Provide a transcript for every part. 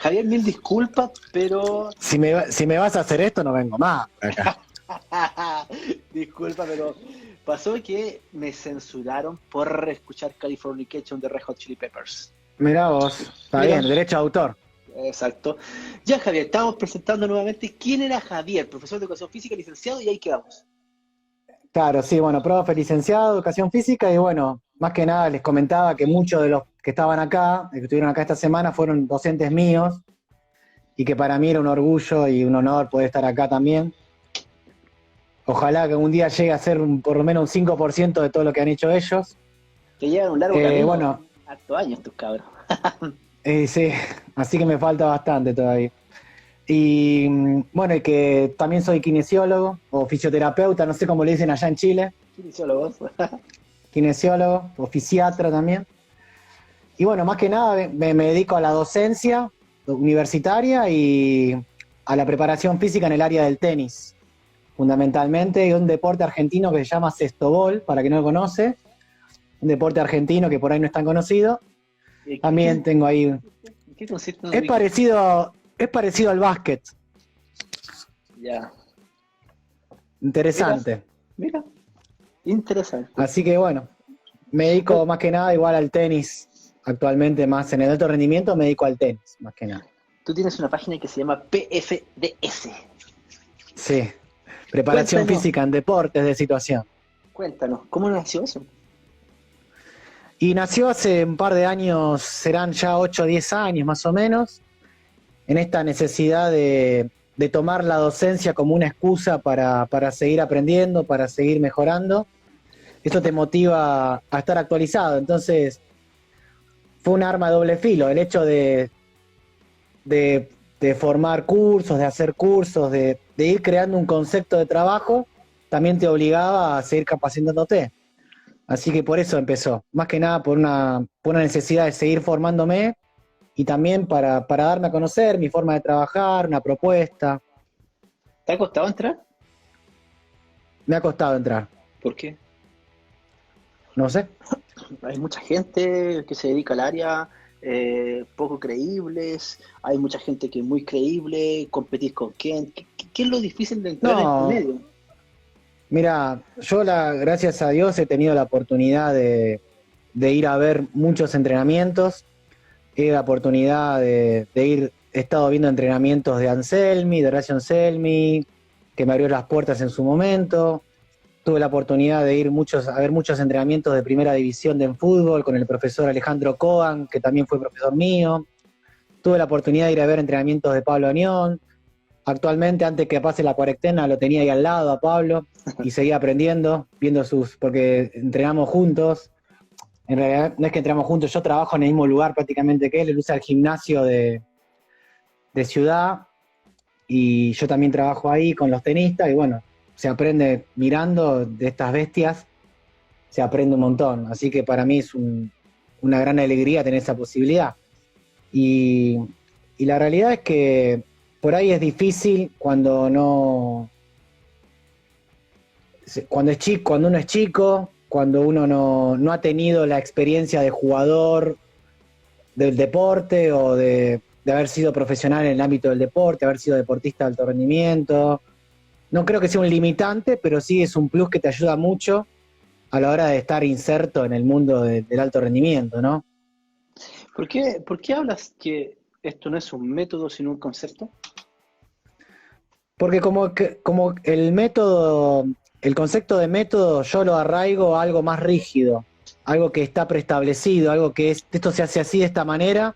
Javier, mil disculpas, pero... Si me vas a hacer esto, no vengo más acá. Disculpa, pero pasó que me censuraron por escuchar Californication de Red Hot Chili Peppers. Mirá vos, está Mira. bien, derecho de autor. Exacto. Ya, Javier, estamos presentando nuevamente quién era Javier, profesor de educación física, licenciado, y ahí quedamos. Claro, sí, bueno, profe, licenciado, educación física, y bueno, más que nada les comentaba que muchos de los que estaban acá, que estuvieron acá esta semana, fueron docentes míos, y que para mí era un orgullo y un honor poder estar acá también. Ojalá que un día llegue a ser por lo menos un 5% de todo lo que han hecho ellos. Te llevan un largo camino, Bueno, hartos años tus cabros. sí, así que me falta bastante todavía. Y bueno, y que también soy kinesiólogo o fisioterapeuta, no sé cómo le dicen allá en Chile, Kinesiólogos. kinesiólogo o fisiatra también. Y bueno, más que nada me dedico a la docencia universitaria y a la preparación física en el área del tenis, fundamentalmente, y un deporte argentino que se llama Sestobol, para quien no lo conoce, un deporte argentino que por ahí no es tan conocido. También tengo ahí... ¿En qué consiste? Es parecido al básquet. Ya. Interesante. Mira, interesante. Así que bueno, me dedico más que nada igual al tenis. Actualmente más en el alto rendimiento me dedico al tenis, más que nada. Tú tienes una página que se llama PFDS. Sí, preparación Cuéntanos. física en deportes de situación. Cuéntanos, ¿cómo nació eso? Y nació hace un par de años, serán ya 8 o 10 años más o menos, en esta necesidad de tomar la docencia como una excusa para seguir aprendiendo, para seguir mejorando. Esto te motiva a estar actualizado, entonces fue un arma de doble filo, el hecho de formar cursos, de hacer cursos, de ir creando un concepto de trabajo, también te obligaba a seguir capacitándote. Así que por eso empezó, más que nada por una necesidad de seguir formándome y también para darme a conocer mi forma de trabajar, una propuesta. ¿Te ha costado entrar? Me ha costado entrar, ¿Por qué? no sé. Hay mucha gente que se dedica al área, poco creíbles, hay mucha gente que es muy creíble, competís con quién. ¿Qué es lo difícil de entrar en este No, medio? mira, gracias a Dios he tenido la oportunidad de ir a ver muchos entrenamientos. He la oportunidad de ir, he estado viendo entrenamientos de Anselmi, de Horacio Anselmi, que me abrió las puertas en su momento. Tuve la oportunidad de ir a ver muchos entrenamientos de primera división de fútbol con el profesor Alejandro Coan, que también fue profesor mío. Tuve la oportunidad de ir a ver entrenamientos de Pablo Anión. Actualmente, antes que pase la cuarentena, lo tenía ahí al lado a Pablo y seguía aprendiendo, porque entrenamos juntos. En realidad no es que entrenamos juntos, yo trabajo en el mismo lugar prácticamente que él usa el gimnasio de ciudad y yo también trabajo ahí con los tenistas y bueno, se aprende mirando de estas bestias, se aprende un montón, así que para mí es una gran alegría tener esa posibilidad. Y la realidad es que por ahí es difícil cuando uno es chico, cuando uno no ha tenido la experiencia de jugador del deporte o de haber sido profesional en el ámbito del deporte, haber sido deportista de alto rendimiento. No creo que sea un limitante, pero sí es un plus que te ayuda mucho a la hora de estar inserto en el mundo del alto rendimiento, ¿no? ¿Por qué hablas que esto no es un método sino un concepto? Porque como el concepto de método yo lo arraigo a algo más rígido, algo que está preestablecido, algo que esto se hace así de esta manera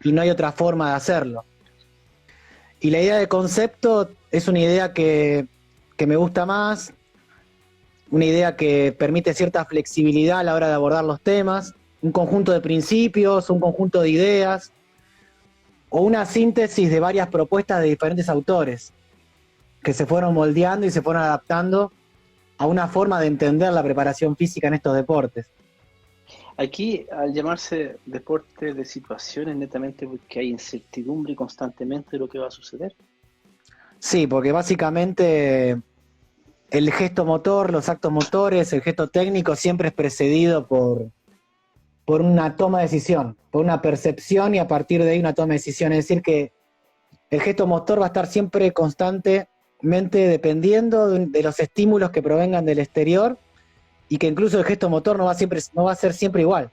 y no hay otra forma de hacerlo. Y la idea de concepto es una idea que me gusta más, una idea que permite cierta flexibilidad a la hora de abordar los temas, un conjunto de principios, un conjunto de ideas, o una síntesis de varias propuestas de diferentes autores que se fueron moldeando y se fueron adaptando a una forma de entender la preparación física en estos deportes. Aquí, al llamarse deporte de situaciones, netamente porque hay incertidumbre constantemente de lo que va a suceder. Sí, porque básicamente el gesto motor, los actos motores, el gesto técnico siempre es precedido por por una toma de decisión, por una percepción y a partir de ahí una toma de decisión. Es decir, que el gesto motor va a estar siempre constantemente dependiendo de los estímulos que provengan del exterior y que incluso el gesto motor no va a ser siempre igual.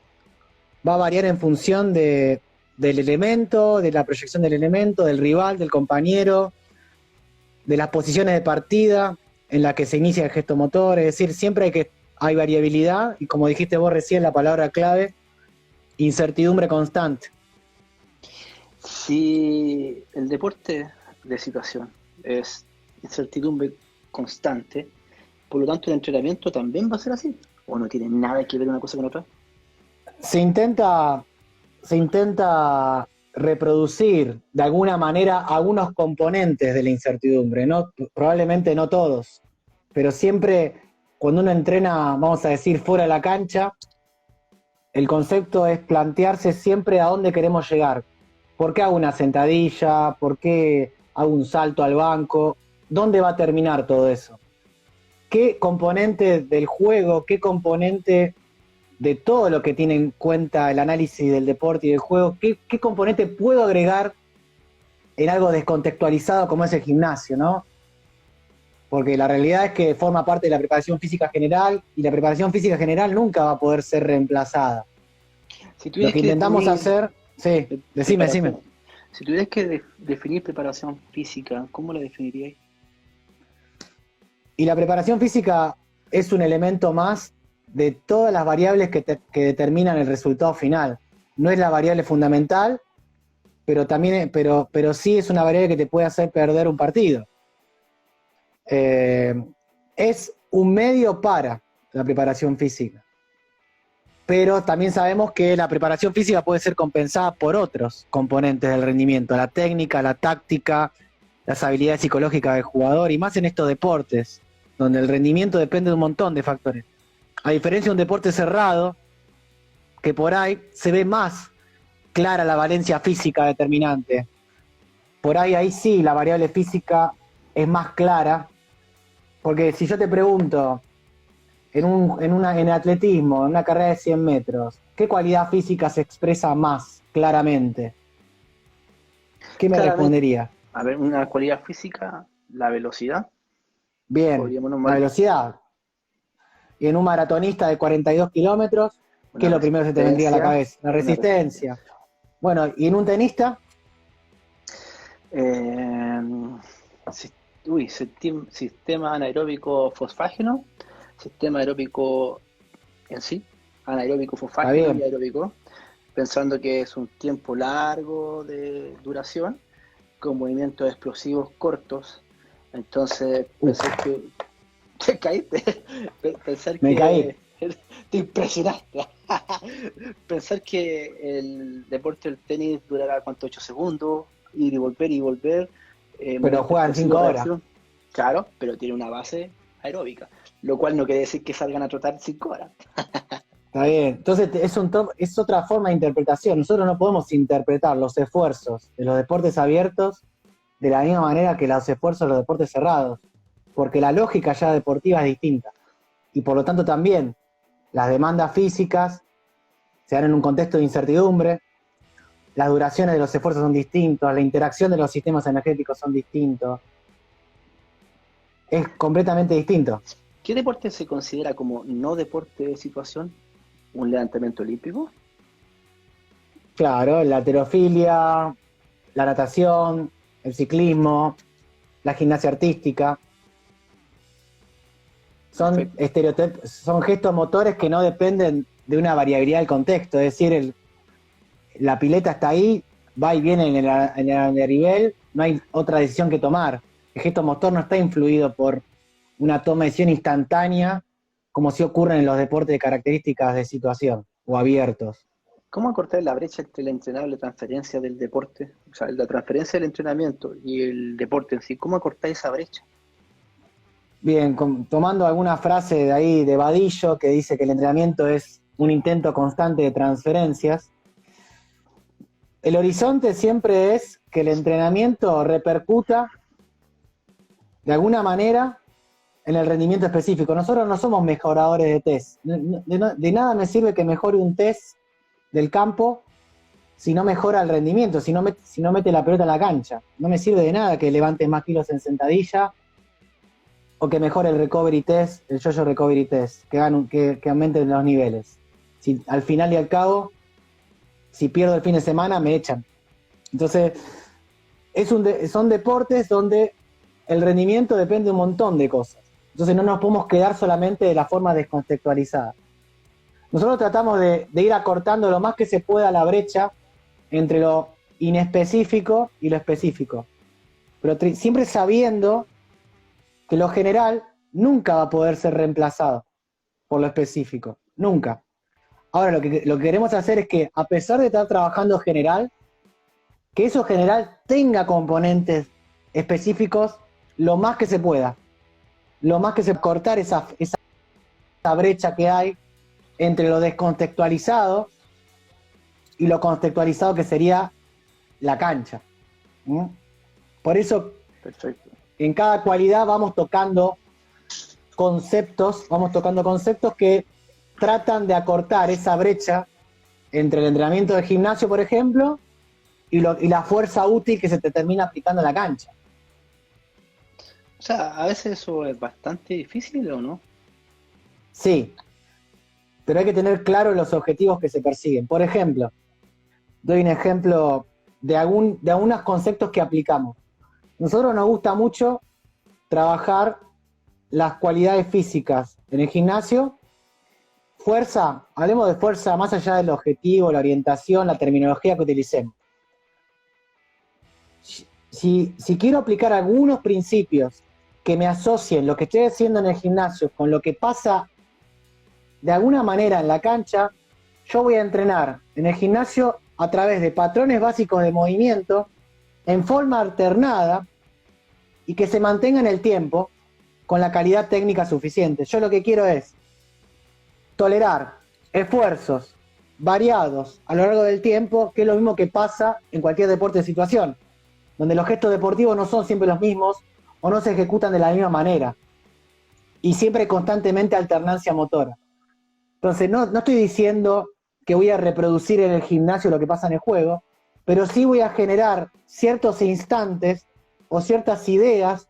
Va a variar en función del elemento, de la proyección del elemento, del rival, del compañero, de las posiciones de partida en la que se inicia el gesto motor. Es decir, siempre hay variabilidad y, como dijiste vos recién, la palabra clave, incertidumbre constante. Si el deporte de situación es incertidumbre constante, por lo tanto el entrenamiento también va a ser así, o no tiene nada que ver una cosa con otra. Se intenta reproducir de alguna manera algunos componentes de la incertidumbre, ¿no? Probablemente no todos, pero siempre cuando uno entrena, vamos a decir, fuera de la cancha, el concepto es plantearse siempre a dónde queremos llegar. ¿Por qué hago una sentadilla? ¿Por qué hago un salto al banco? ¿Dónde va a terminar todo eso? ¿Qué componente del juego, qué componente de todo lo que tiene en cuenta el análisis del deporte y del juego, qué componente puedo agregar en algo descontextualizado como es el gimnasio, ¿no? Porque la realidad es que forma parte de la preparación física general y la preparación física general nunca va a poder ser reemplazada. Lo que intentamos hacer... Sí, decime. Si tuvieras que definir preparación física, ¿cómo la definiríais? Y la preparación física es un elemento más de todas las variables que determinan el resultado final. No es la variable fundamental, pero sí es una variable que te puede hacer perder un partido. Es un medio para la preparación física. Pero también sabemos que la preparación física puede ser compensada por otros componentes del rendimiento, la técnica, la táctica, las habilidades psicológicas del jugador, y más en estos deportes, donde el rendimiento depende de un montón de factores. A diferencia de un deporte cerrado, que por ahí se ve más clara la valencia física determinante. Por ahí sí la variable física es más clara, porque si yo te pregunto, en atletismo, en una carrera de 100 metros, ¿qué cualidad física se expresa más claramente? ¿Qué me respondería? A ver, una cualidad física, la velocidad. Bien, la velocidad. Y en un maratonista de 42 kilómetros, ¿qué es lo primero que se te vendría a la cabeza? La resistencia. Bueno, ¿y en un tenista? Sistema anaeróbico fosfágeno, sistema aeróbico en sí, anaeróbico fosfágeno y aeróbico, pensando que es un tiempo largo de duración, con movimientos explosivos cortos. Entonces, pensar que... ¿Te caíste? Pensar Me caí. Te impresionaste. Pensar que el deporte del tenis durará, ¿cuánto? 8 segundos, ir y volver. Pero juegan 5 horas. Claro, pero tiene una base aeróbica, lo cual no quiere decir que salgan a trotar 5 horas. Está bien. Entonces es otra forma de interpretación. Nosotros no podemos interpretar los esfuerzos de los deportes abiertos de la misma manera que los esfuerzos de los deportes cerrados, porque la lógica ya deportiva es distinta. Y por lo tanto también las demandas físicas se dan en un contexto de incertidumbre, las duraciones de los esfuerzos son distintos, la interacción de los sistemas energéticos son distintos. Es completamente distinto. ¿Qué deporte se considera como no deporte de situación? ¿Un levantamiento olímpico? Claro, la halterofilia, la natación, el ciclismo, la gimnasia artística. Son gestos motores que no dependen de una variabilidad del contexto. Es decir, la pileta está ahí, va y viene en el nivel, no hay otra decisión que tomar. El gesto motor no está influido por una toma de decisión instantánea, como si ocurre en los deportes de características de situación o abiertos. ¿Cómo acortar la brecha entre la entrenable y la transferencia del deporte? O sea, la transferencia del entrenamiento y el deporte en sí. ¿Cómo acortar esa brecha? Bien, tomando alguna frase de ahí de Vadillo que dice que el entrenamiento es un intento constante de transferencias, el horizonte siempre es que el entrenamiento repercuta de alguna manera en el rendimiento específico. Nosotros no somos mejoradores de test. De nada me sirve que mejore un test del campo si no mejora el rendimiento, si no mete la pelota en la cancha. No me sirve de nada que levantes más kilos en sentadilla o que mejore el recovery test, el yo-yo recovery test, que aumenten los niveles. Si al final y al cabo, si pierdo el fin de semana, me echan. Entonces, son deportes donde el rendimiento depende de un montón de cosas. Entonces no nos podemos quedar solamente de la forma descontextualizada. Nosotros tratamos de ir acortando lo más que se pueda la brecha entre lo inespecífico y lo específico. Pero siempre sabiendo que lo general nunca va a poder ser reemplazado por lo específico. Nunca. Ahora lo que queremos hacer es que, a pesar de estar trabajando general, que eso general tenga componentes específicos lo más que se pueda. Lo más que se pueda cortar esa brecha que hay entre lo descontextualizado y lo contextualizado que sería la cancha. Por eso, perfecto, en cada cualidad vamos tocando conceptos que tratan de acortar esa brecha entre el entrenamiento de gimnasio, por ejemplo, y la fuerza útil que se te termina aplicando en la cancha. O sea, a veces eso es bastante difícil, ¿o no? Sí, pero hay que tener claro los objetivos que se persiguen. Por ejemplo, doy un ejemplo de algunos conceptos que aplicamos. Nosotros nos gusta mucho trabajar las cualidades físicas en el gimnasio. Fuerza, hablemos de fuerza más allá del objetivo, la orientación, la terminología que utilicemos. Si quiero aplicar algunos principios que me asocien lo que estoy haciendo en el gimnasio con lo que pasa de alguna manera en la cancha, yo voy a entrenar en el gimnasio a través de patrones básicos de movimiento en forma alternada y que se mantenga en el tiempo con la calidad técnica suficiente. Yo lo que quiero es tolerar esfuerzos variados a lo largo del tiempo, que es lo mismo que pasa en cualquier deporte de situación, donde los gestos deportivos no son siempre los mismos o no se ejecutan de la misma manera, y siempre constantemente alternancia motora. Entonces no estoy diciendo que voy a reproducir en el gimnasio lo que pasa en el juego, pero sí voy a generar ciertos instantes o ciertas ideas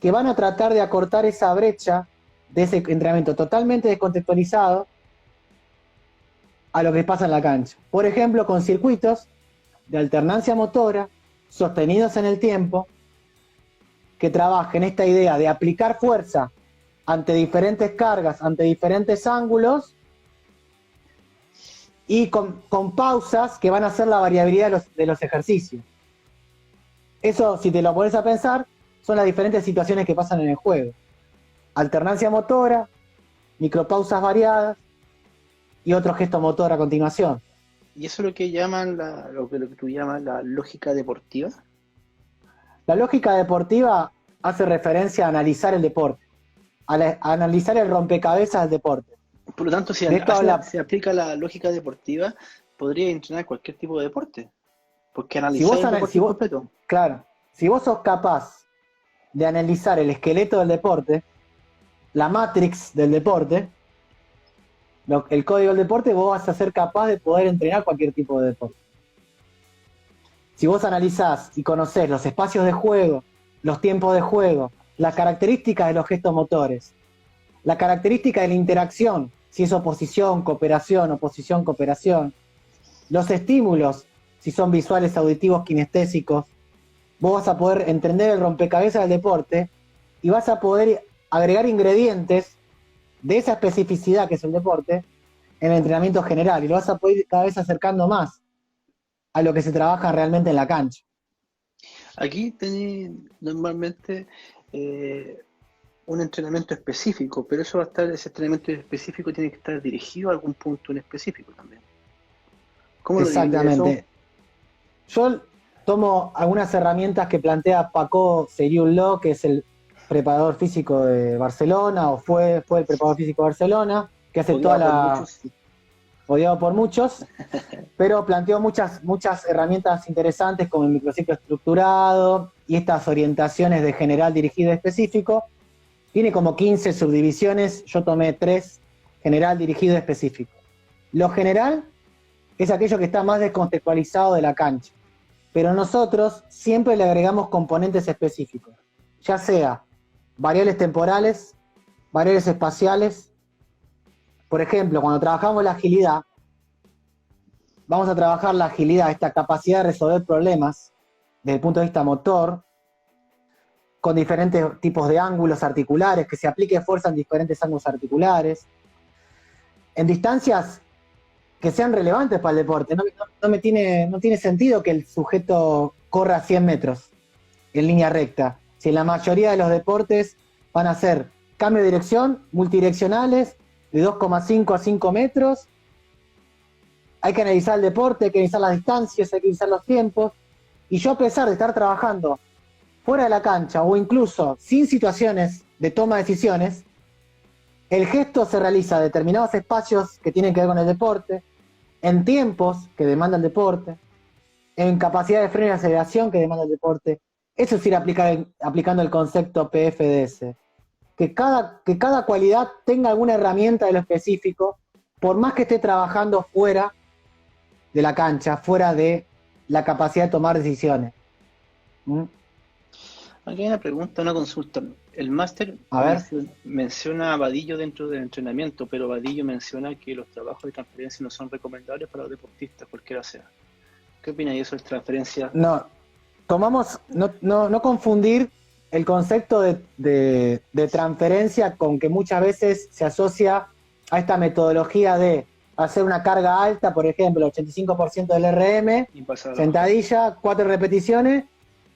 que van a tratar de acortar esa brecha de ese entrenamiento totalmente descontextualizado a lo que pasa en la cancha. Por ejemplo, con circuitos de alternancia motora sostenidos en el tiempo, que trabajen esta idea de aplicar fuerza ante diferentes cargas, ante diferentes ángulos, y con pausas que van a hacer la variabilidad de los ejercicios. Eso, si te lo pones a pensar, son las diferentes situaciones que pasan en el juego. Alternancia motora, micropausas variadas y otro gesto motor a continuación. ¿Y eso es lo que llaman lo que tú llamas la lógica deportiva? La lógica deportiva hace referencia a analizar el deporte, a analizar el rompecabezas del deporte. Por lo tanto, si se aplica la lógica deportiva, podría entrenar cualquier tipo de deporte. Porque analizar el deporte completo. Claro, si vos sos capaz de analizar el esqueleto del deporte, la matrix del deporte, el código del deporte, vos vas a ser capaz de poder entrenar cualquier tipo de deporte. Si vos analizás y conocés los espacios de juego, los tiempos de juego, las características de los gestos motores, la característica de la interacción, si es oposición, cooperación, los estímulos, si son visuales, auditivos, kinestésicos, vos vas a poder entender el rompecabezas del deporte y vas a poder agregar ingredientes de esa especificidad que es el deporte en el entrenamiento general, y lo vas a poder ir cada vez acercando más a lo que se trabaja realmente en la cancha. Aquí tenés normalmente un entrenamiento específico, pero ese entrenamiento específico tiene que estar dirigido a algún punto en específico también. ¿Cómo exactamente? Yo tomo algunas herramientas que plantea Paco Seriullo, que es el preparador físico de Barcelona, o fue el preparador físico de Barcelona, que hace odiado por muchos, pero planteó muchas herramientas interesantes como el microciclo estructurado y estas orientaciones de general, dirigido, específico. Tiene como 15 subdivisiones, yo tomé 3, general, dirigido, específico. Lo general es aquello que está más descontextualizado de la cancha. Pero nosotros siempre le agregamos componentes específicos, ya sea variables temporales, variables espaciales. Por ejemplo, cuando trabajamos la agilidad, vamos a trabajar la agilidad, esta capacidad de resolver problemas desde el punto de vista motor, con diferentes tipos de ángulos articulares, que se aplique fuerza en diferentes ángulos articulares, en distancias que sean relevantes para el deporte. No tiene sentido que el sujeto corra 100 metros en línea recta, si en la mayoría de los deportes van a ser cambio de dirección, multidireccionales, de 2,5 a 5 metros. Hay que analizar el deporte, hay que analizar las distancias, hay que analizar los tiempos. Y yo, a pesar de estar trabajando fuera de la cancha o incluso sin situaciones de toma de decisiones, el gesto se realiza en determinados espacios que tienen que ver con el deporte, en tiempos que demanda el deporte, en capacidad de freno y aceleración que demanda el deporte. Eso es ir aplicando el concepto PFDS. Que cada cualidad tenga alguna herramienta de lo específico, por más que esté trabajando fuera de la cancha, fuera de la capacidad de tomar decisiones. Aquí hay una pregunta, una consulta. El máster menciona a Vadillo dentro del entrenamiento, pero Vadillo menciona que los trabajos de transferencia no son recomendables para los deportistas, cualquiera sea. ¿Qué opina de eso de transferencia? No confundir el concepto de transferencia con que muchas veces se asocia a esta metodología de hacer una carga alta, por ejemplo, el 85% del RM, sentadilla, 4 repeticiones,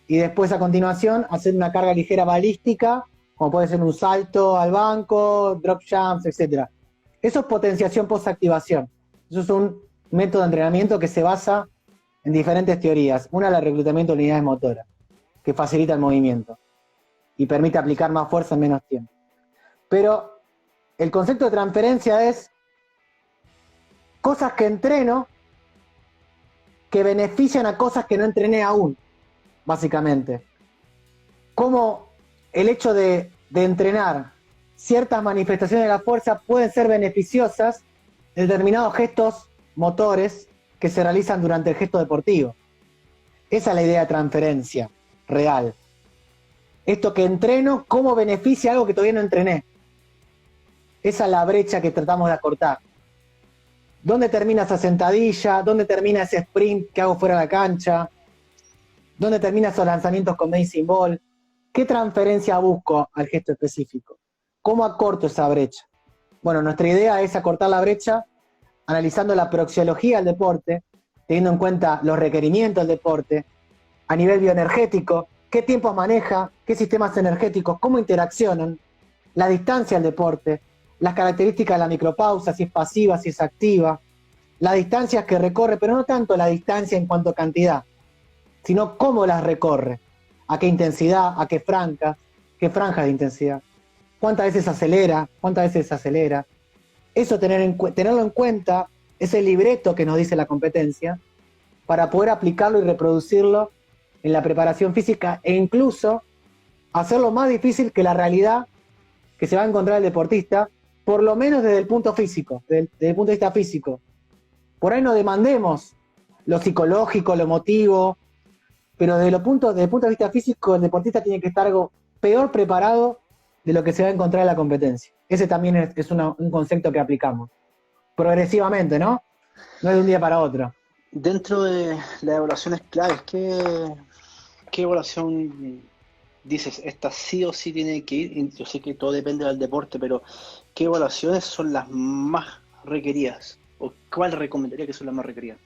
y después a continuación hacer una carga ligera balística, como puede ser un salto al banco, drop jumps, etc. Eso es potenciación post-activación. Eso es un método de entrenamiento que se basa en diferentes teorías. Una es el reclutamiento de unidades motoras, que facilita el movimiento y permite aplicar más fuerza en menos tiempo. Pero el concepto de transferencia es cosas que entreno que benefician a cosas que no entrené aún, básicamente. Como el hecho de entrenar ciertas manifestaciones de la fuerza pueden ser beneficiosas en determinados gestos motores que se realizan durante el gesto deportivo. Esa es la idea de transferencia real. Esto que entreno, ¿cómo beneficia algo que todavía no entrené? Esa es la brecha que tratamos de acortar. ¿Dónde termina esa sentadilla? ¿Dónde termina ese sprint que hago fuera de la cancha? ¿Dónde termina esos lanzamientos con bouncing ball? ¿Qué transferencia busco al gesto específico? ¿Cómo acorto esa brecha? Bueno, nuestra idea es acortar la brecha analizando la proxiología del deporte, teniendo en cuenta los requerimientos del deporte, a nivel bioenergético, qué tiempos maneja, qué sistemas energéticos, cómo interaccionan, la distancia del deporte, las características de la micropausa, si es pasiva, si es activa, las distancias que recorre, pero no tanto la distancia en cuanto a cantidad, sino cómo las recorre, a qué intensidad, a qué franjas de intensidad, cuántas veces acelera, cuántas veces desacelera. Eso tenerlo en cuenta, ese libreto que nos dice la competencia, para poder aplicarlo y reproducirlo en la preparación física e incluso hacerlo más difícil que la realidad que se va a encontrar el deportista, por lo menos desde el punto físico, desde el punto de vista físico. Por ahí no demandemos lo psicológico, lo emotivo, pero desde el punto de vista físico, el deportista tiene que estar algo peor preparado de lo que se va a encontrar en la competencia. Ese también es un concepto que aplicamos. Progresivamente, ¿no? No es de un día para otro. Dentro de las evaluaciones claves, ¿qué evaluación dices? Esta sí o sí tiene que ir. Yo sé que todo depende del deporte, pero ¿qué evaluaciones son las más requeridas? ¿O cuál recomendaría que son las más requeridas?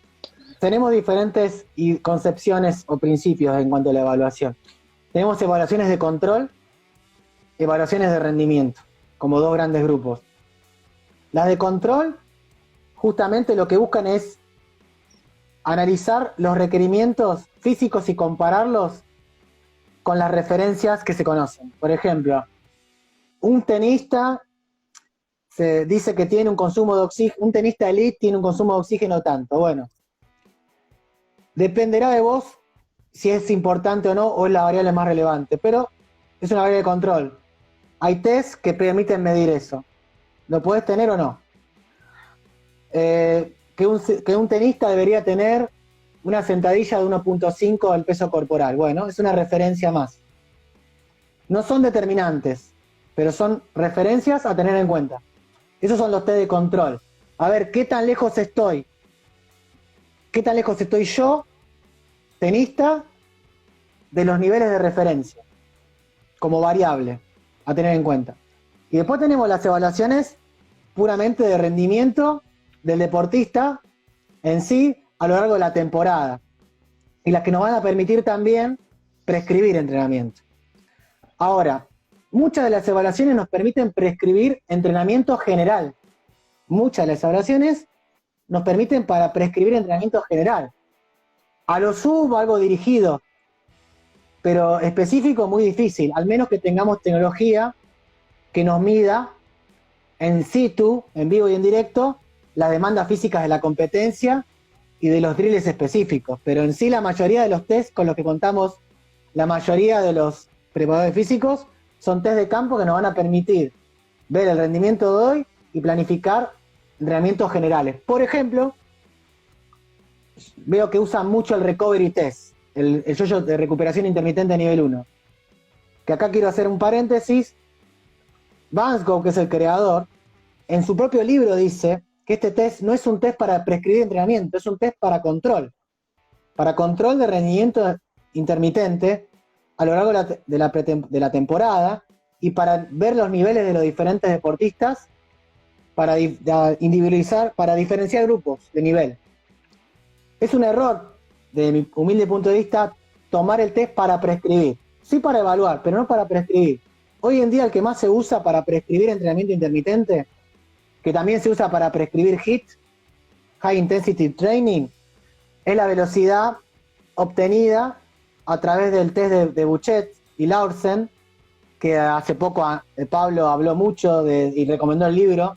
Tenemos diferentes concepciones o principios en cuanto a la evaluación. Tenemos evaluaciones de control, evaluaciones de rendimiento, como dos grandes grupos. Las de control, justamente lo que buscan es analizar los requerimientos físicos y compararlos con las referencias que se conocen. Por ejemplo, un tenista se dice que tiene un consumo de oxígeno, un tenista elite tiene un consumo de oxígeno tanto. Bueno, dependerá de vos si es importante o no, o es la variable más relevante, pero es una variable de control. Hay tests que permiten medir eso. ¿Lo podés tener o no? que un tenista debería tener una sentadilla de 1.5 al peso corporal. Bueno, es una referencia más. No son determinantes, pero son referencias a tener en cuenta. Esos son los test de control. A ver, ¿qué tan lejos estoy? ¿Qué tan lejos estoy yo, tenista, de los niveles de referencia? Como variable a tener en cuenta. Y después tenemos las evaluaciones puramente de rendimiento del deportista en sí a lo largo de la temporada. Y las que nos van a permitir también prescribir entrenamiento. Ahora, muchas de las evaluaciones nos permiten prescribir entrenamiento general. Muchas de las evaluaciones nos permiten para prescribir entrenamiento general. A lo sumo, algo dirigido, pero específico muy difícil, al menos que tengamos tecnología que nos mida en situ, en vivo y en directo, las demandas físicas de la competencia y de los drills específicos. Pero en sí la mayoría de los tests con los que contamos, la mayoría de los preparadores físicos, son test de campo que nos van a permitir ver el rendimiento de hoy y planificar entrenamientos generales. Por ejemplo, veo que usan mucho el recovery test, el yo-yo de recuperación intermitente a nivel 1. Que acá quiero hacer un paréntesis. Vanscoe, que es el creador, en su propio libro dice que este test no es un test para prescribir entrenamiento, es un test para control de rendimiento intermitente a lo largo de la temporada y para ver los niveles de los diferentes deportistas, para individualizar, para diferenciar grupos de nivel. Es un error, de mi humilde punto de vista, tomar el test para prescribir. Sí para evaluar, pero no para prescribir. Hoy en día el que más se usa para prescribir entrenamiento intermitente, que también se usa para prescribir HIIT, High Intensity Training, es la velocidad obtenida a través del test de Buchet y Laursen, que hace poco Pablo habló mucho y recomendó el libro,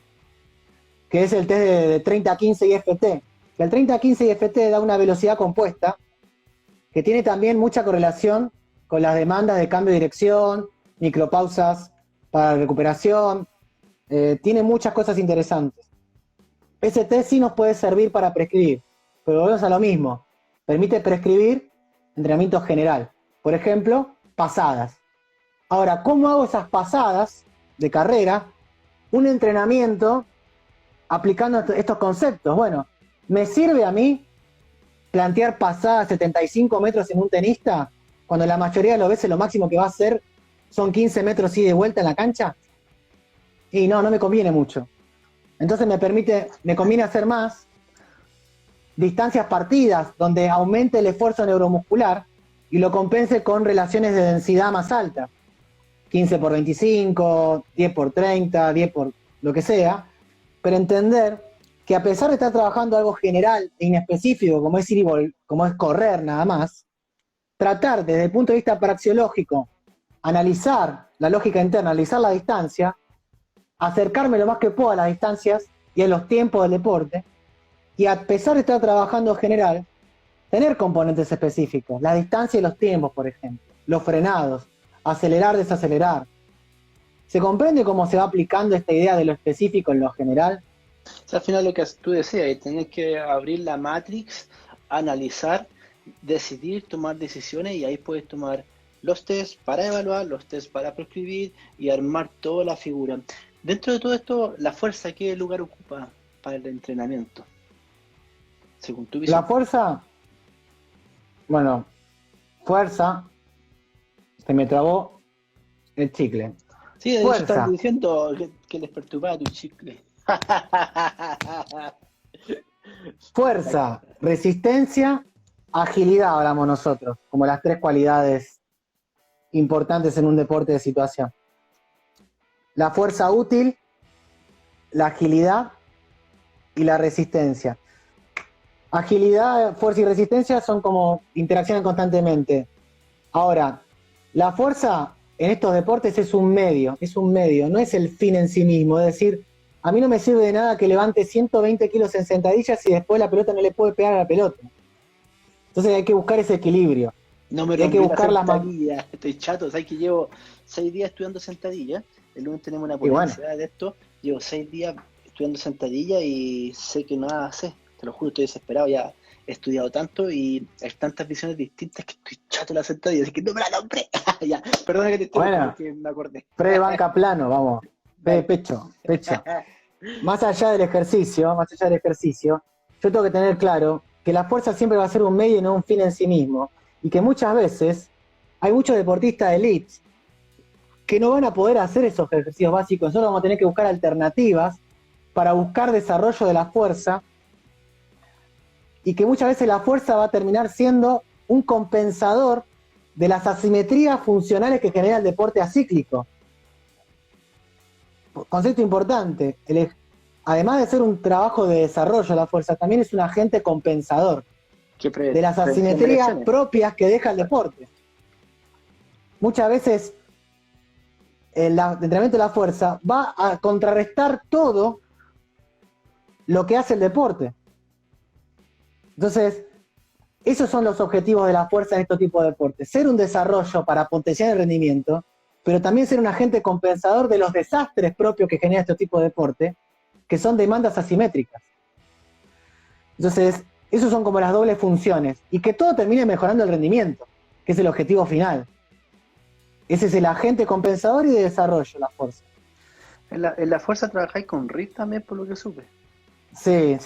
que es el test de 30-15 IFT. Que el 30-15 IFT da una velocidad compuesta que tiene también mucha correlación con las demandas de cambio de dirección, micropausas para recuperación, tiene muchas cosas interesantes. Ese test sí nos puede servir para prescribir, pero volvemos a lo mismo, permite prescribir entrenamiento general, por ejemplo, pasadas. Ahora, ¿cómo hago esas pasadas de carrera? Un entrenamiento aplicando estos conceptos. Bueno, ¿me sirve a mí plantear pasadas 75 metros en un tenista cuando la mayoría de las veces lo máximo que va a hacer son 15 metros ida y de vuelta en la cancha? Y no me conviene mucho. Entonces me conviene hacer más distancias partidas, donde aumente el esfuerzo neuromuscular y lo compense con relaciones de densidad más altas. 15 por 25, 10 por 30, 10 por lo que sea, pero entender que a pesar de estar trabajando algo general e inespecífico, como es como es correr nada más, tratar desde el punto de vista praxeológico, analizar la lógica interna, analizar la distancia, acercarme lo más que puedo a las distancias y a los tiempos del deporte, y a pesar de estar trabajando general, tener componentes específicos, la distancia y los tiempos, por ejemplo, los frenados, acelerar, desacelerar. ¿Se comprende cómo se va aplicando esta idea de lo específico en lo general? O sea, al final lo que tú decías, tenés que abrir la matrix, analizar, decidir, tomar decisiones y ahí puedes tomar los test para evaluar, los test para prescribir y armar toda la figura. Dentro de todo esto, la fuerza, ¿qué lugar ocupa para el entrenamiento? Según tu visión. La fuerza, bueno, fuerza, se me trabó el chicle. Sí, de hecho están diciendo que les perturbaba tu chicle. Fuerza, resistencia, agilidad, hablamos nosotros, como las tres cualidades importantes en un deporte de situación. La fuerza útil, la agilidad y la resistencia. Agilidad, fuerza y resistencia son como interaccionan constantemente. Ahora, la fuerza en estos deportes es un medio, no es el fin en sí mismo. Es decir, a mí no me sirve de nada que levante 120 kilos en sentadillas y después la pelota no le puede pegar a la pelota. Entonces hay que buscar ese equilibrio. No me hay que buscar la sentadilla. Estoy chato, sabes que llevo 6 días estudiando sentadilla. El lunes tenemos una ponencia de esto. Llevo 6 días estudiando sentadilla y sé que nada sé. te lo juro, estoy desesperado, ya he estudiado tanto y hay tantas visiones distintas que estoy chato la sentada y así que no me la nombré. Ya, perdona que te estoy porque me acordé. Banca plano, vamos. Pecho. Más allá del ejercicio, yo tengo que tener claro que la fuerza siempre va a ser un medio y no un fin en sí mismo. Y que muchas veces hay muchos deportistas de elite que no van a poder hacer esos ejercicios básicos. Nosotros vamos a tener que buscar alternativas para buscar desarrollo de la fuerza, y que muchas veces la fuerza va a terminar siendo un compensador de las asimetrías funcionales que genera el deporte acíclico. Concepto importante, además de ser un trabajo de desarrollo de la fuerza, también es un agente compensador de las asimetrías propias que deja el deporte. Muchas veces el entrenamiento de la fuerza va a contrarrestar todo lo que hace el deporte. Entonces, esos son los objetivos de la fuerza en estos tipos de deportes. Ser un desarrollo para potenciar el rendimiento, pero también ser un agente compensador de los desastres propios que genera este tipo de deporte, que son demandas asimétricas. Entonces, esos son como las dobles funciones, y que todo termine mejorando el rendimiento, que es el objetivo final. Ese es el agente compensador y de desarrollo, la fuerza. En la fuerza trabajáis con RIT también, por lo que supe. Sí.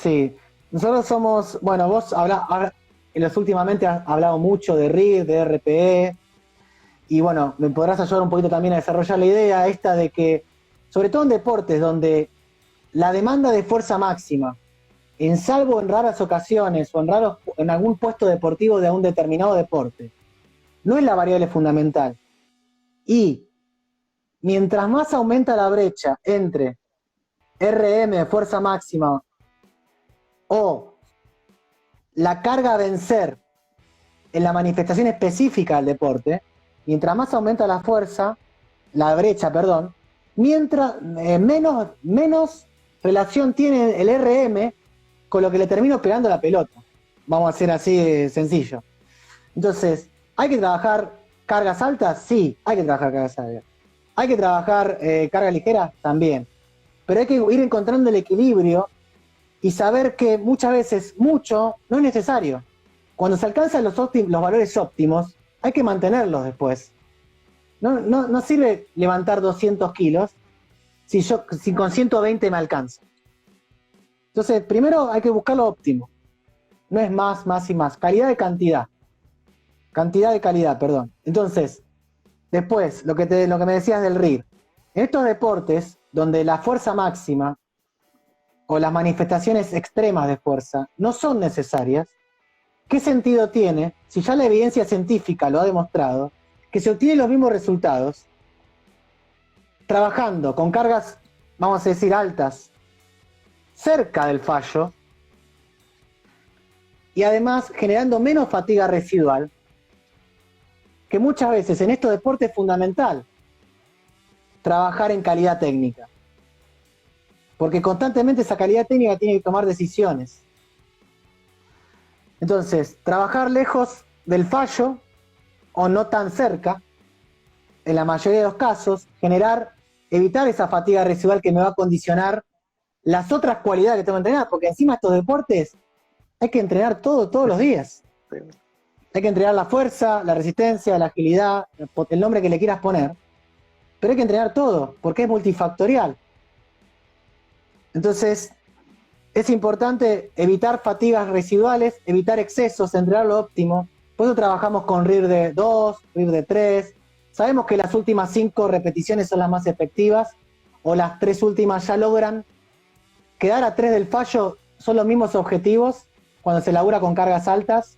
Nosotros somos, bueno, vos últimamente has hablado mucho de RIT, de RPE, y bueno, me podrás ayudar un poquito también a desarrollar la idea esta de que, sobre todo en deportes donde la demanda de fuerza máxima, salvo en raras ocasiones o en algún puesto deportivo de un determinado deporte, no es la variable fundamental. Y mientras más aumenta la brecha entre RM, fuerza máxima, o la carga a vencer en la manifestación específica del deporte, mientras más aumenta la brecha, mientras menos relación tiene el RM con lo que le termino pegando la pelota. Vamos a hacer así de sencillo. Entonces, ¿hay que trabajar cargas altas? Sí, hay que trabajar cargas altas. ¿Hay que trabajar carga ligera? También. Pero hay que ir encontrando el equilibrio y saber que muchas veces mucho no es necesario. Cuando se alcanzan los valores óptimos, hay que mantenerlos después. No sirve levantar 200 kilos si con 120 me alcanza. Entonces, primero hay que buscar lo óptimo. No es más y más. Calidad de cantidad. Cantidad de calidad, perdón. Entonces, después, lo que me decías del RIR. En estos deportes, donde la fuerza máxima o las manifestaciones extremas de fuerza no son necesarias, ¿qué sentido tiene, si ya la evidencia científica lo ha demostrado, que se obtienen los mismos resultados trabajando con cargas, vamos a decir, altas, cerca del fallo, y además generando menos fatiga residual, que muchas veces en estos deportes es fundamental trabajar en calidad técnica? Porque constantemente esa calidad técnica tiene que tomar decisiones. Entonces, trabajar lejos del fallo o no tan cerca, en la mayoría de los casos, evitar esa fatiga residual que me va a condicionar las otras cualidades que tengo que entrenar, porque encima estos deportes hay que entrenar todos los días. Hay que entrenar la fuerza, la resistencia, la agilidad, el nombre que le quieras poner, pero hay que entrenar todo, porque es multifactorial. Entonces, es importante evitar fatigas residuales, evitar excesos, entrenar lo óptimo. Por eso trabajamos con RIR de 2, RIR de 3. Sabemos que las últimas 5 repeticiones son las más efectivas, o las 3 últimas ya logran quedar a 3 del fallo. Son los mismos objetivos cuando se labura con cargas altas.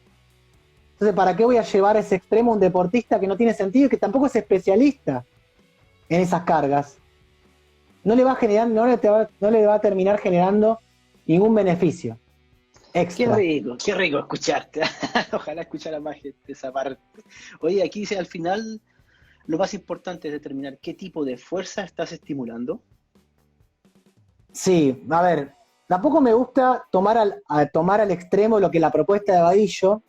Entonces, ¿para qué voy a llevar a ese extremo a un deportista que no tiene sentido y que tampoco es especialista en esas cargas? No le va a terminar generando ningún beneficio extra. Qué rico escucharte. Ojalá escuchara más gente esa parte. Oye, aquí dice al final, lo más importante es determinar qué tipo de fuerza estás estimulando. Sí, a ver, tampoco me gusta tomar al extremo lo que la propuesta de Vadillo,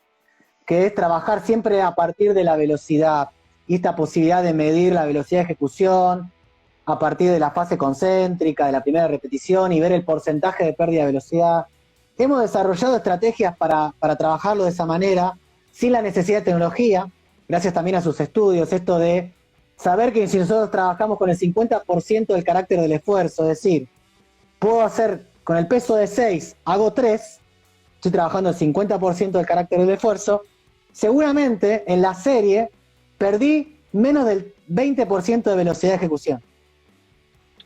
que es trabajar siempre a partir de la velocidad y esta posibilidad de medir la velocidad de ejecución a partir de la fase concéntrica de la primera repetición y ver el porcentaje de pérdida de velocidad. hemos desarrollado estrategias para trabajarlo de esa manera, sin la necesidad de tecnología, gracias también a sus estudios, esto de saber que si nosotros trabajamos con el 50% del carácter del esfuerzo, es decir, puedo hacer con el peso de 6, hago 3, estoy trabajando el 50% del carácter del esfuerzo, seguramente en la serie perdí menos del 20% de velocidad de ejecución.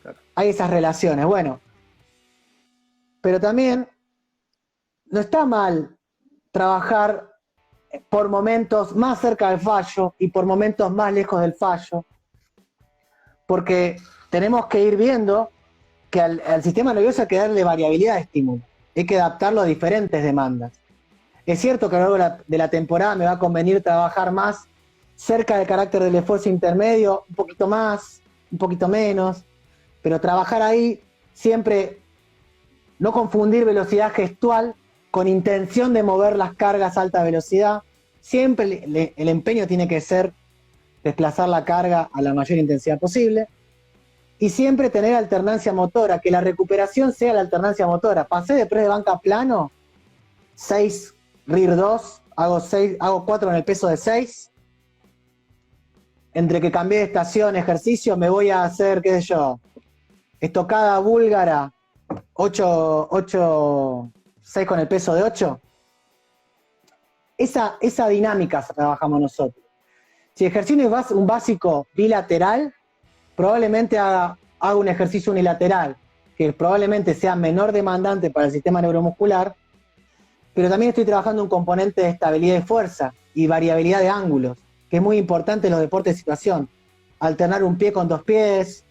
Claro. Hay esas relaciones, bueno. Pero también no está mal trabajar por momentos más cerca del fallo y por momentos más lejos del fallo, porque tenemos que ir viendo que al sistema nervioso hay que darle variabilidad de estímulo, hay que adaptarlo a diferentes demandas. Es cierto que a lo largo de la temporada me va a convenir trabajar más cerca del carácter del esfuerzo intermedio, un poquito más, un poquito menos, pero trabajar ahí siempre, no confundir velocidad gestual con intención de mover las cargas a alta velocidad. Siempre el empeño tiene que ser desplazar la carga a la mayor intensidad posible y siempre tener alternancia motora, que la recuperación sea la alternancia motora. Pasé de press de banca plano, 6 RIR 2, hago 4 en el peso de 6. Entre que cambié de estación, ejercicio, me voy a hacer, qué sé yo, estocada búlgara, 8, 6 con el peso de 8. Esa dinámica trabajamos nosotros. Si ejercicio es un básico bilateral, probablemente haga un ejercicio unilateral, que probablemente sea menor demandante para el sistema neuromuscular, pero también estoy trabajando un componente de estabilidad y fuerza y variabilidad de ángulos, que es muy importante en los deportes de situación. Alternar un pie con 2 pies,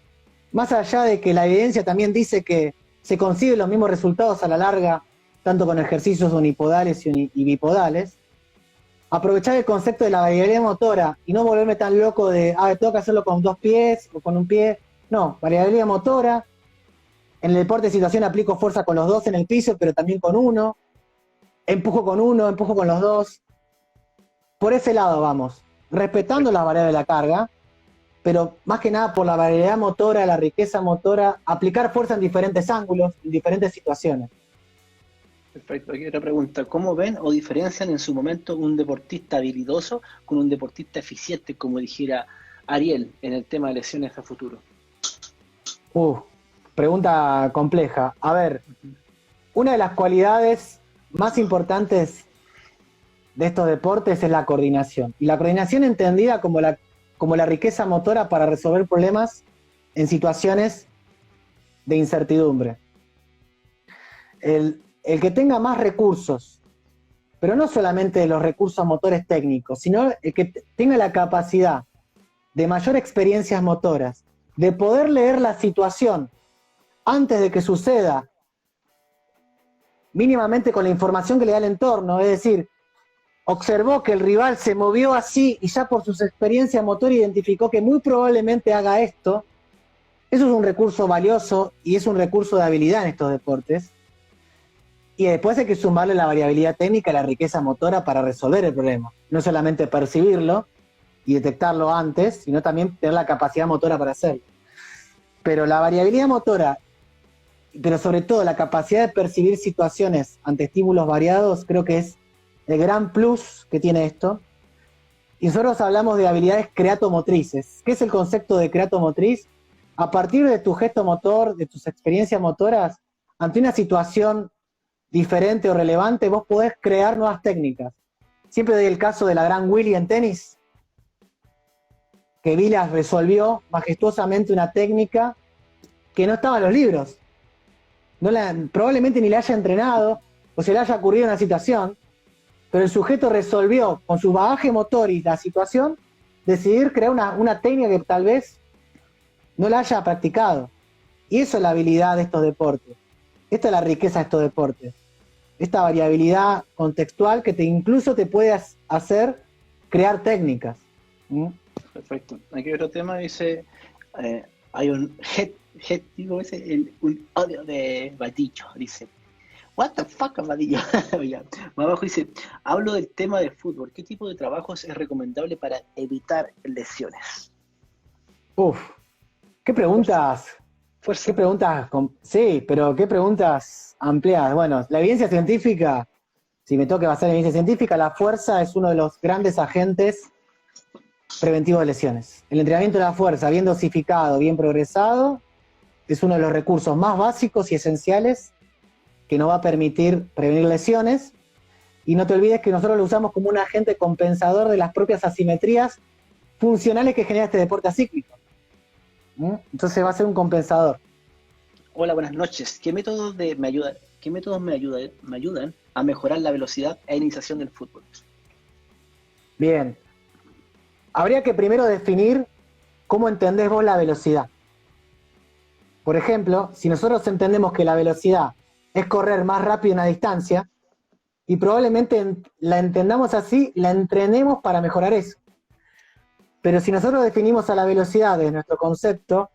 más allá de que la evidencia también dice que se consiguen los mismos resultados a la larga, tanto con ejercicios unipodales y bipodales, aprovechar el concepto de la variabilidad motora y no volverme tan loco de, tengo que hacerlo con 2 pies o con un pie. No, variabilidad motora. En el deporte de situación aplico fuerza con los 2 en el piso, pero también con 1. Empujo con 1, empujo con los 2. Por ese lado vamos, respetando las variables de la carga, pero más que nada por la variabilidad motora, la riqueza motora, aplicar fuerza en diferentes ángulos, en diferentes situaciones. Perfecto, aquí otra pregunta. ¿Cómo ven o diferencian en su momento un deportista habilidoso con un deportista eficiente, como dijera Ariel, en el tema de lesiones a futuro? Pregunta compleja. A ver, una de las cualidades más importantes de estos deportes es la coordinación. Y la coordinación entendida como la riqueza motora para resolver problemas en situaciones de incertidumbre. El que tenga más recursos, pero no solamente los recursos motores técnicos, sino el que tenga la capacidad de mayor experiencias motoras, de poder leer la situación antes de que suceda, mínimamente con la información que le da el entorno, es decir, observó que el rival se movió así y ya por sus experiencias motoras identificó que muy probablemente haga esto. Eso es un recurso valioso y es un recurso de habilidad en estos deportes. Y después hay que sumarle la variabilidad técnica y la riqueza motora para resolver el problema. No solamente percibirlo y detectarlo antes, sino también tener la capacidad motora para hacerlo. Pero la variabilidad motora, pero sobre todo la capacidad de percibir situaciones ante estímulos variados, creo que es el gran plus que tiene esto. Y nosotros hablamos de habilidades creatomotrices. ¿Qué es el concepto de creatomotriz? A partir de tu gesto motor, de tus experiencias motoras, ante una situación diferente o relevante, vos podés crear nuevas técnicas. Siempre doy el caso de la gran Willy en tenis, que Vilas resolvió majestuosamente una técnica que no estaba en los libros. Probablemente ni le haya entrenado o se le haya ocurrido una situación, pero el sujeto resolvió con su bagaje motor y la situación decidir crear una técnica que tal vez no la haya practicado. Y eso es la habilidad de estos deportes. Esta es la riqueza de estos deportes. Esta variabilidad contextual que incluso te puede hacer crear técnicas. Perfecto. Aquí otro tema dice, hay un un audio de Batillo, dice, what the fuck, Batillo. Más abajo dice, hablo del tema de fútbol, ¿qué tipo de trabajos es recomendable para evitar lesiones? Qué preguntas ¿Qué Fuerza. preguntas? Sí, pero ¿qué preguntas ampliadas? Bueno, la evidencia científica, si me toca basar en evidencia científica, la fuerza es uno de los grandes agentes preventivos de lesiones. El entrenamiento de la fuerza, bien dosificado, bien progresado, es uno de los recursos más básicos y esenciales que nos va a permitir prevenir lesiones. Y no te olvides que nosotros lo usamos como un agente compensador de las propias asimetrías funcionales que genera este deporte acíclico. Entonces va a ser un compensador. Hola, buenas noches. ¿Qué métodos me ayudan a mejorar la velocidad e iniciación del fútbol? Bien. Habría que primero definir cómo entendés vos la velocidad. Por ejemplo, si nosotros entendemos que la velocidad es correr más rápido una distancia, y probablemente la entendamos así, la entrenemos para mejorar eso. Pero si nosotros definimos a la velocidad de nuestro concepto,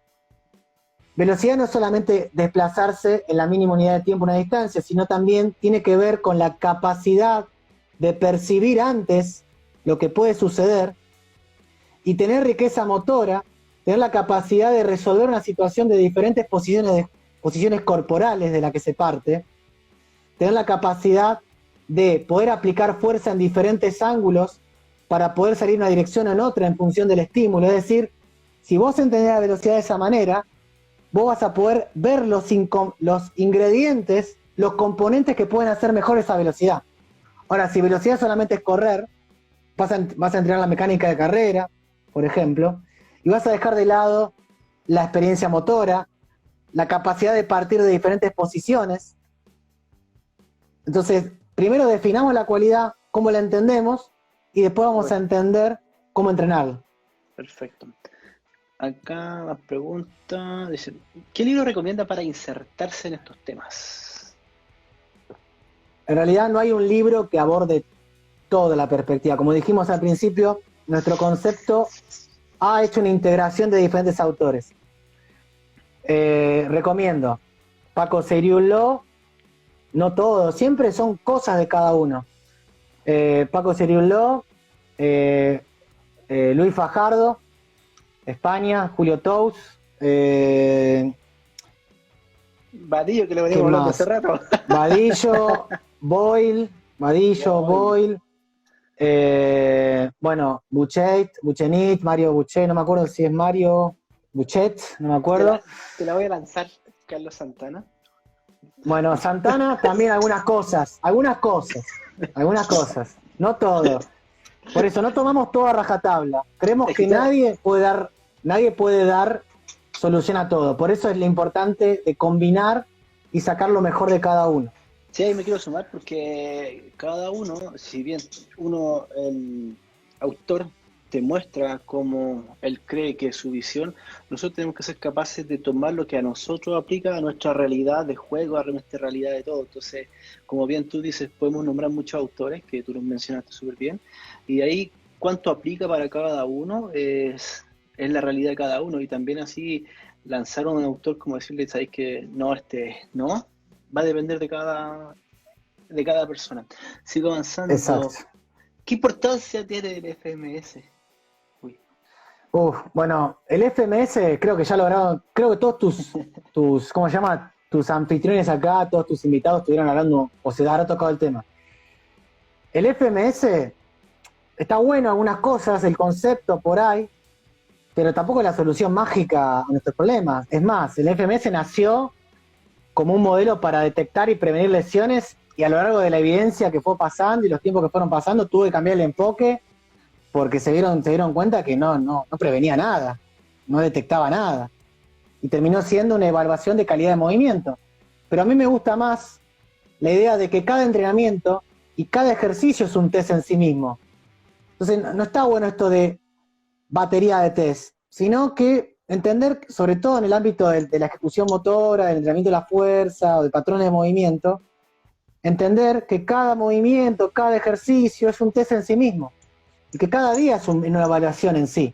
velocidad no es solamente desplazarse en la mínima unidad de tiempo una distancia, sino también tiene que ver con la capacidad de percibir antes lo que puede suceder y tener riqueza motora, tener la capacidad de resolver una situación de diferentes posiciones corporales de la que se parte, tener la capacidad de poder aplicar fuerza en diferentes ángulos para poder salir en una dirección o en otra en función del estímulo. Es decir, si vos entendés la velocidad de esa manera, vos vas a poder ver los ingredientes, los componentes que pueden hacer mejor esa velocidad. Ahora, si velocidad solamente es correr, vas a entrenar la mecánica de carrera, por ejemplo, y vas a dejar de lado la experiencia motora, la capacidad de partir de diferentes posiciones. Entonces, primero definamos la cualidad, cómo la entendemos, y después vamos a entender cómo entrenarla. Perfecto. Acá más pregunta, dice, ¿qué libro recomienda para insertarse en estos temas? En realidad no hay un libro que aborde toda la perspectiva. Como dijimos al principio, nuestro concepto ha hecho una integración de diferentes autores. Recomiendo Paco Seriuló, no todo, siempre son cosas de cada uno. Paco Seriuló, Luis Fajardo, España, Julio Tous, Vadillo, que le veníamos hablando hace rato. Vadillo, Boyle, bueno, Buchenit, Mario Buchet, no me acuerdo si es Mario Buchet, no me acuerdo. Te la voy a lanzar, Carlos Santana. Bueno, Santana también algunas cosas, no todo. Por eso no tomamos todo a rajatabla. Creemos que nadie puede dar solución a todo. Por eso es lo importante de combinar y sacar lo mejor de cada uno. Sí, ahí me quiero sumar porque cada uno, si bien el autor te muestra cómo él cree que es su visión, nosotros tenemos que ser capaces de tomar lo que a nosotros aplica a nuestra realidad de juego, a nuestra realidad de todo. Entonces, como bien tú dices, podemos nombrar muchos autores, que tú los mencionaste súper bien, y de ahí cuánto aplica para cada uno es la realidad de cada uno, y también así lanzar a un autor como decirle, sabéis que no, va a depender de cada persona. Sigo avanzando. Exacto. ¿Qué importancia tiene el FMS? Bueno, el FMS creo que ya lograron, creo que todos tus ¿cómo se llama? Tus anfitriones acá, todos tus invitados estuvieron hablando o se habrá tocado el tema. El FMS está bueno algunas cosas, el concepto por ahí, pero tampoco es la solución mágica a nuestros problemas. Es más, el FMS nació como un modelo para detectar y prevenir lesiones, y a lo largo de la evidencia que fue pasando y los tiempos que fueron pasando, tuve que cambiar el enfoque porque se dieron cuenta que no prevenía nada, no detectaba nada. Y terminó siendo una evaluación de calidad de movimiento. Pero a mí me gusta más la idea de que cada entrenamiento y cada ejercicio es un test en sí mismo. Entonces no está bueno esto de batería de test, sino que entender, sobre todo en el ámbito de la ejecución motora, del entrenamiento de la fuerza o de patrones de movimiento, entender que cada movimiento, cada ejercicio es un test en sí mismo y que cada día es una evaluación en sí.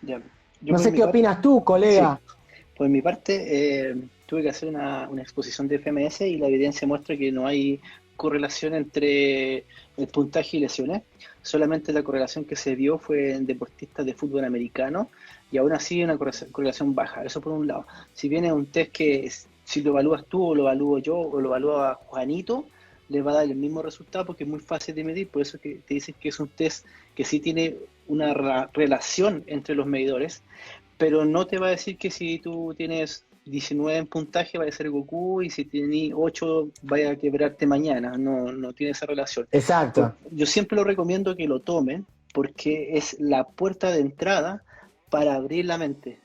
Ya. No sé qué opinas tú, colega. Sí. Por mi parte, tuve que hacer una exposición de FMS y la evidencia muestra que no hay correlación entre el puntaje y lesiones. solamente la correlación que se vio fue en deportistas de fútbol americano y aún así una correlación baja, eso por un lado. Si bien es un test que si lo evalúas tú o lo evalúo yo o lo evalúa Juanito, le va a dar el mismo resultado porque es muy fácil de medir, por eso que te dicen que es un test que sí tiene una relación entre los medidores, pero no te va a decir que si tú tienes 19 en puntaje vaya a ser Goku y si tienes 8 vaya a quebrarte mañana, no tiene esa relación. Exacto. Yo siempre lo recomiendo que lo tomen porque es la puerta de entrada para abrir la mente,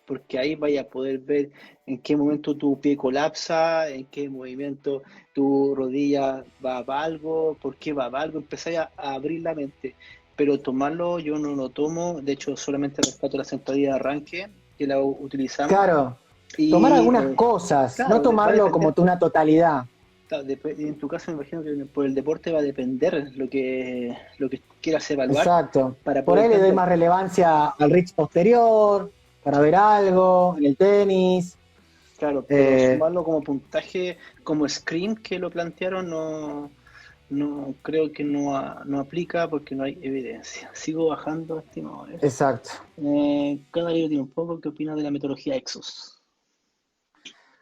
porque ahí vaya a poder ver en qué momento tu pie colapsa, en qué movimiento tu rodilla va a algo, por qué va a algo, empezáis a abrir la mente. Pero tomarlo yo no lo tomo, de hecho solamente rescato la sentadilla de arranque que la utilizamos. Claro, tomar Y algunas cosas, no claro, va a tomarlo como depender, una totalidad. claro, en tu caso me imagino que por el deporte va a depender lo que quieras evaluar Exacto. para Por poder ahí le doy entender. más relevancia al reach posterior, para ver algo, en el tenis. Claro, pero Eh, sumarlo como puntaje, como screen que lo plantearon, no creo que no aplica porque no hay evidencia. Sigo bajando, estimado. A ver. exacto. Cada libro tiene un poco. ¿Qué opinas de la metodología Exos?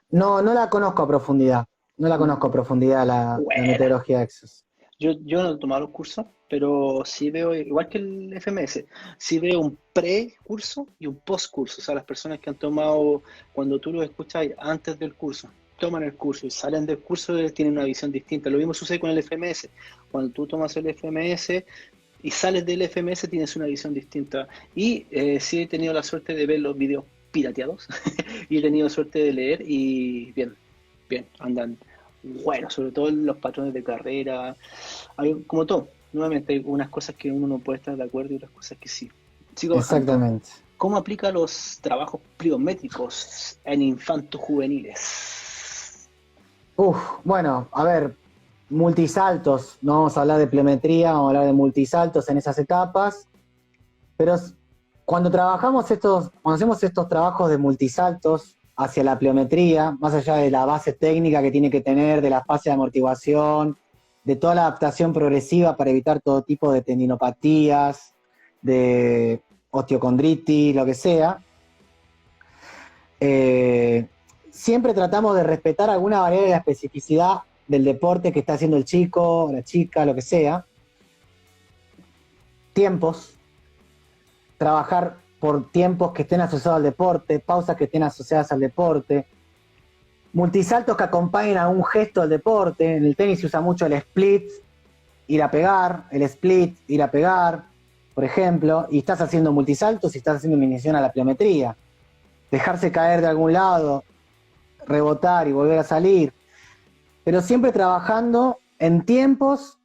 No la conozco a profundidad. No la conozco a profundidad la Buena. metodología Exos. Yo no he tomado los cursos, pero sí veo, igual que el FMS, sí veo un pre-curso y un post-curso. O sea, las personas que han tomado, cuando tú los escuchas antes del curso, toman el curso y salen del curso, tienen una visión distinta. Lo mismo sucede con el FMS. Cuando tú tomas el FMS y sales del FMS, tienes una visión distinta. Y sí he tenido la suerte de ver los videos pirateados y he tenido suerte de leer y bien, andan bueno, sobre todo los patrones de carrera, como todo, nuevamente hay unas cosas que uno no puede estar de acuerdo y otras cosas que sí. Sigo bajando. Exactamente. ¿Cómo aplica los trabajos pliométricos en infantos juveniles? Bueno, a ver, multisaltos, no vamos a hablar de pliometría, vamos a hablar de multisaltos en esas etapas, pero cuando cuando hacemos estos trabajos de multisaltos hacia la pliometría, más allá de la base técnica que tiene que tener, de la fase de amortiguación, de toda la adaptación progresiva para evitar todo tipo de tendinopatías, de osteocondritis, lo que sea, siempre tratamos de respetar alguna variable de la especificidad del deporte que está haciendo el chico, la chica, lo que sea. Tiempos, trabajar por tiempos que estén asociados al deporte, pausas que estén asociadas al deporte, multisaltos que acompañen a un gesto del deporte. En el tenis se usa mucho el split, ir a pegar, el split, ir a pegar, por ejemplo, y estás haciendo multisaltos y estás haciendo iniciación a la pliometría. Dejarse caer de algún lado, rebotar y volver a salir, pero siempre trabajando en tiempos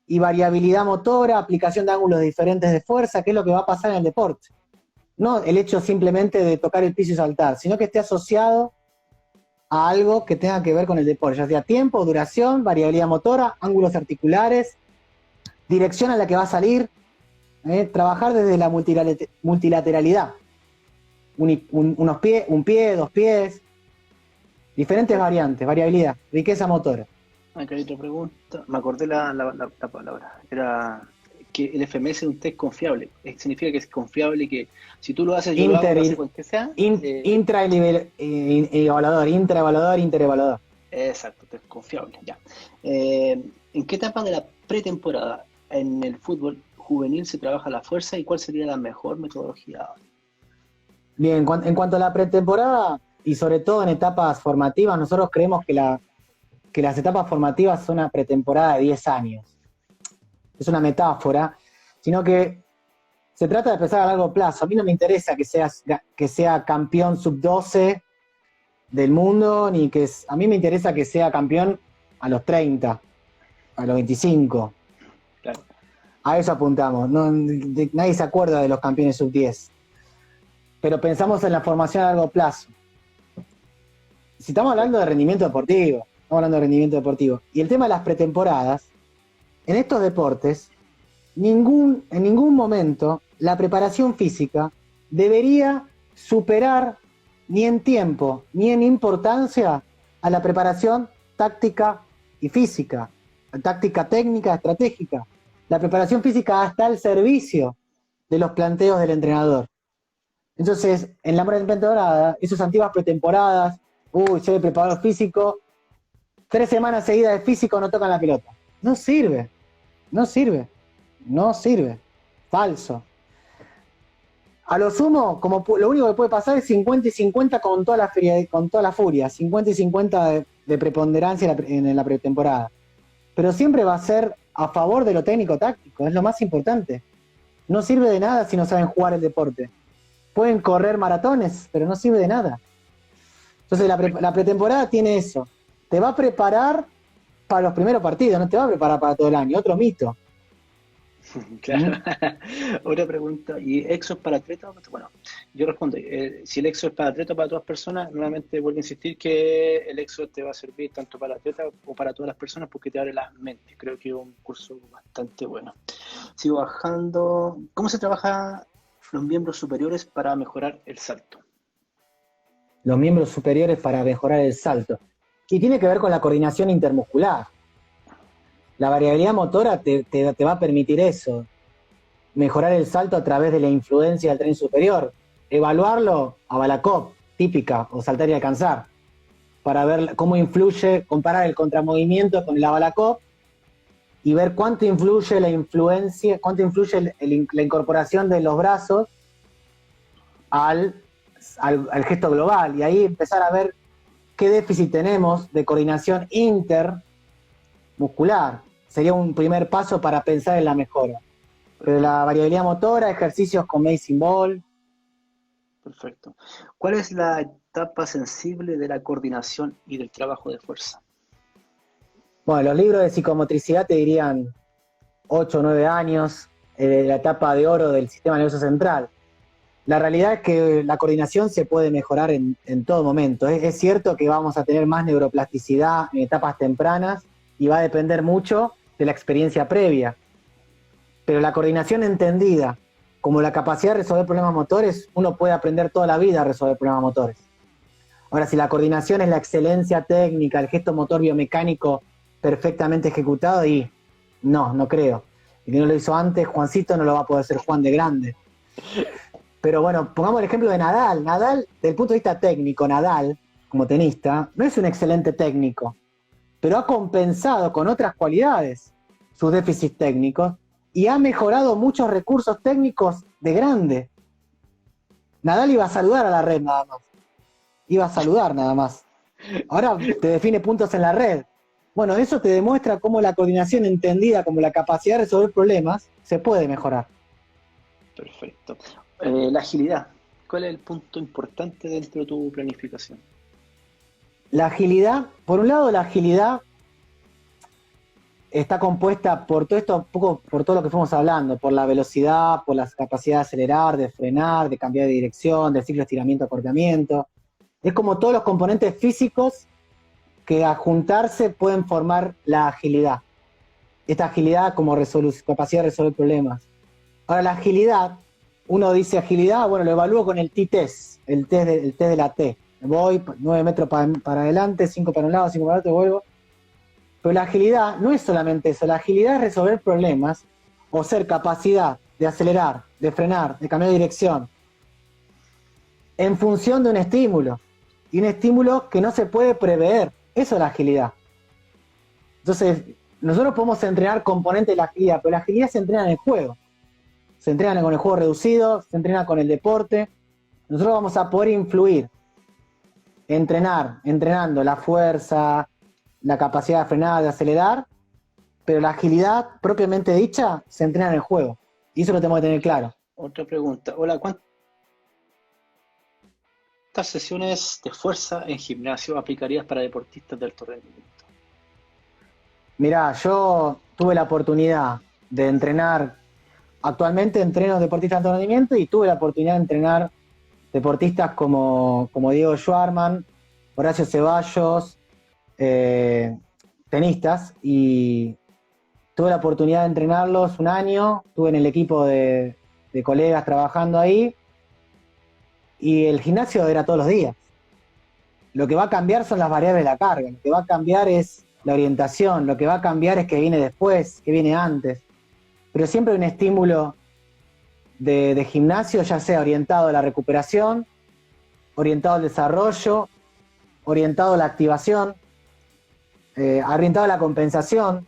y variabilidad motora, aplicación de ángulos diferentes de fuerza, que es lo que va a pasar en el deporte. No el hecho simplemente de tocar el piso y saltar, sino que esté asociado a algo que tenga que ver con el deporte, ya sea tiempo, duración, variabilidad motora, ángulos articulares, dirección a la que va a salir, trabajar desde la multilateralidad, un pie, dos pies, diferentes variantes, variabilidad, riqueza motora. Acá hay otra pregunta. Me acordé la palabra. Era que el FMS es un test confiable. Significa que es confiable y que si tú lo haces, yo lo hago, lo hace cualquiera sea. Intraevaluador, interevaluador. Exacto, test confiable, ya. ¿En qué etapa de la pretemporada en el fútbol juvenil se trabaja la fuerza y cuál sería la mejor metodología? Bien, en cuanto a la pretemporada y sobre todo en etapas formativas, nosotros creemos que las etapas formativas son una pretemporada de 10 años. Es una metáfora, sino que se trata de pensar a largo plazo. A mí no me interesa que sea campeón sub-12 del mundo, a mí me interesa que sea campeón a los 30, a los 25. Claro. A eso apuntamos. Nadie se acuerda de los campeones sub-10. Pero pensamos en la formación a largo plazo. Si estamos hablando de rendimiento deportivo, y el tema de las pretemporadas, en estos deportes, en ningún momento la preparación física debería superar ni en tiempo ni en importancia a la preparación táctica y física, táctica técnica, estratégica. La preparación física está al servicio de los planteos del entrenador. Entonces, en la pretemporada, esos antiguas pretemporadas, soy el preparador físico, 3 semanas seguidas de físico no tocan la pelota. No sirve, no sirve, no sirve. Falso. A lo sumo, como lo único que puede pasar es 50 y 50 con toda la furia, 50 y 50 de preponderancia en la pretemporada. Pero siempre va a ser a favor de lo técnico-táctico, es lo más importante. No sirve de nada si no saben jugar el deporte. Pueden correr maratones, pero no sirve de nada. Entonces la pretemporada tiene eso. Te va a preparar para los primeros partidos, no te va a preparar para todo el año. Otro mito. Claro. Otra pregunta, ¿y EXO es para atletas? Bueno, yo respondo, si el EXO es para atletas o para todas personas, nuevamente vuelvo a insistir que el EXO te va a servir tanto para atletas o para todas las personas porque te abre la mente. Creo que es un curso bastante bueno. Sigo bajando. ¿Cómo se trabaja los miembros superiores para mejorar el salto? Los miembros superiores para mejorar el salto. Y tiene que ver con la coordinación intermuscular. La variabilidad motora te va a permitir eso, mejorar el salto a través de la influencia del tren superior, evaluarlo a Balakov, típica, o saltar y alcanzar, para ver cómo influye, comparar el contramovimiento con la Balakov y ver cuánto influye la incorporación de los brazos al gesto global, y ahí empezar a ver qué déficit tenemos de coordinación intermuscular. Sería un primer paso para pensar en la mejora. Pero la variabilidad motora, ejercicios con Medicine Ball. Perfecto. ¿Cuál es la etapa sensible de la coordinación y del trabajo de fuerza? Bueno, los libros de psicomotricidad te dirían 8 o 9 años, la etapa de oro del sistema nervioso central. La realidad es que la coordinación se puede mejorar en todo momento. Es cierto que vamos a tener más neuroplasticidad en etapas tempranas y va a depender mucho de la experiencia previa. Pero la coordinación entendida como la capacidad de resolver problemas motores, uno puede aprender toda la vida a resolver problemas motores. Ahora, si la coordinación es la excelencia técnica, el gesto motor biomecánico perfectamente ejecutado, y no creo. El que no lo hizo antes, Juancito, no lo va a poder hacer Juan de grande. Pero bueno, pongamos el ejemplo de Nadal. Nadal, desde el punto de vista técnico, Nadal, como tenista, no es un excelente técnico, pero ha compensado con otras cualidades sus déficits técnicos y ha mejorado muchos recursos técnicos de grande. Nadal iba a saludar a la red nada más. Iba a saludar nada más. Ahora te define puntos en la red. Bueno, eso te demuestra cómo la coordinación entendida como la capacidad de resolver problemas se puede mejorar. Perfecto. La agilidad. ¿Cuál es el punto importante dentro de tu planificación? La agilidad, por un lado, la agilidad está compuesta por todo esto, un poco por todo lo que fuimos hablando, por la velocidad, por la capacidad de acelerar, de frenar, de cambiar de dirección, del ciclo de estiramiento-acortamiento. Es como todos los componentes físicos que a juntarse pueden formar la agilidad. Esta agilidad como capacidad de resolver problemas. Ahora, la agilidad, uno dice agilidad, bueno, lo evalúo con el T-test, el test de la T. Voy 9 metros para adelante, 5 para un lado, 5 para otro, vuelvo. Pero la agilidad no es solamente eso, la agilidad es resolver problemas o ser capacidad de acelerar, de frenar, de cambiar de dirección en función de un estímulo. Y un estímulo que no se puede prever. Eso es la agilidad. Entonces, nosotros podemos entrenar componentes de la agilidad, pero la agilidad se entrena en el juego. Se entrena con el juego reducido, se entrena con el deporte. Nosotros vamos a poder influir, entrenando la fuerza, la capacidad de frenar, de acelerar, pero la agilidad propiamente dicha se entrena en el juego. Y eso lo tenemos que tener claro. Otra pregunta. Hola, ¿cuántas sesiones de fuerza en gimnasio aplicarías para deportistas de alto rendimiento? Mirá, yo tuve la oportunidad de entrenar, actualmente entreno deportistas de alto rendimiento y tuve la oportunidad de entrenar deportistas como Diego Schwarman, Horacio Ceballos, tenistas, y tuve la oportunidad de entrenarlos un año, estuve en el equipo de colegas trabajando ahí, y el gimnasio era todos los días. Lo que va a cambiar son las variables de la carga, lo que va a cambiar es la orientación, lo que va a cambiar es qué viene después, qué viene antes. pero siempre un estímulo de gimnasio, ya sea orientado a la recuperación, orientado al desarrollo, orientado a la activación, orientado a la compensación.